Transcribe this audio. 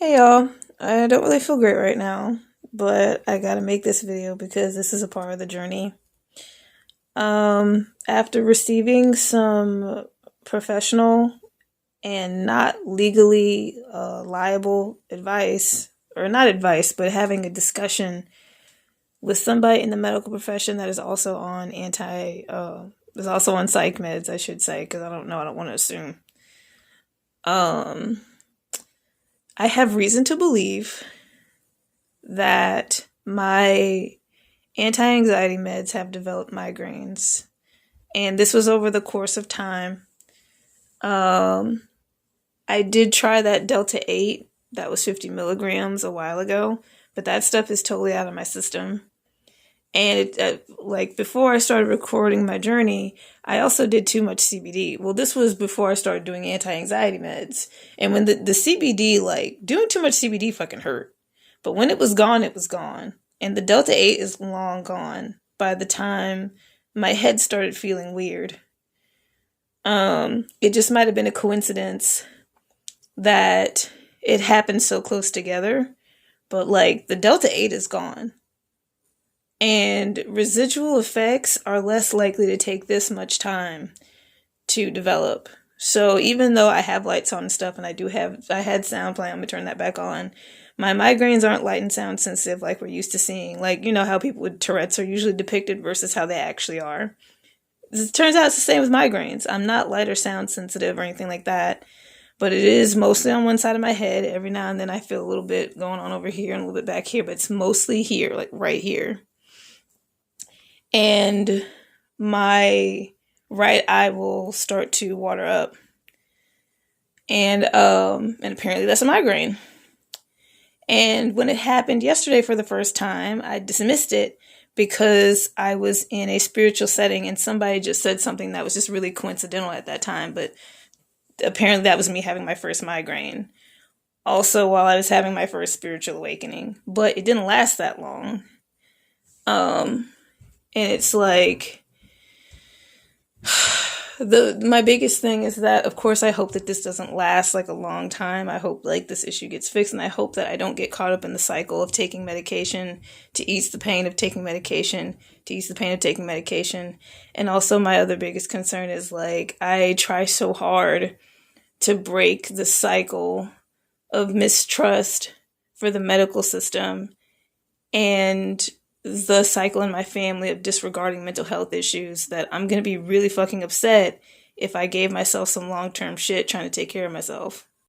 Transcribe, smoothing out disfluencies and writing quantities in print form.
Hey y'all, I don't really feel great right now, but I gotta make this video because this is a part of the journey. After receiving some professional and not legally liable advice, or not advice, but having a discussion with somebody in the medical profession that is also on is also on psych meds, I should say, because I don't know, I don't want to assume. Um, I have reason to believe that my anti anxiety meds have developed migraines. And this was over the course of time. Um, I did try that Delta 8, that was 50 milligrams a while ago, but that stuff is totally out of my system. And like before I started recording my journey, I also did too much CBD. Well, this was before I started doing anti anxiety meds. And when the CBD, like doing too much CBD fucking hurt. But when it was gone, it was gone. And the Delta 8 is long gone by the time my head started feeling weird. It just might have been a coincidence that it happened so close together. But like the Delta 8 is gone. And residual effects are less likely to take this much time to develop. So even though I have lights on and stuff, and I had sound playing, I'm gonna turn that back on. My migraines aren't light and sound sensitive like we're used to seeing. Like, you know how people with Tourette's are usually depicted versus how they actually are. It turns out it's the same with migraines. I'm not light or sound sensitive or anything like that, but it is mostly on one side of my head. Every now and then I feel a little bit going on over here and a little bit back here, but it's mostly here, like right here. And my right eye will start to water up. And apparently that's a migraine. And when it happened yesterday for the first time, I dismissed it because I was in a spiritual setting and somebody just said something that was just really coincidental at that time. But apparently that was me having my first migraine. Also, while I was having my first spiritual awakening. But it didn't last that long. And it's like my biggest thing is that, of course, I hope that this doesn't last like a long time. I hope like this issue gets fixed, and I hope that I don't get caught up in the cycle of taking medication to ease the pain of taking medication to ease the pain of taking medication. And also my other biggest concern is like I try so hard to break the cycle of mistrust for the medical system and the cycle in my family of disregarding mental health issues that I'm going to be really fucking upset if I gave myself some long-term shit trying to take care of myself.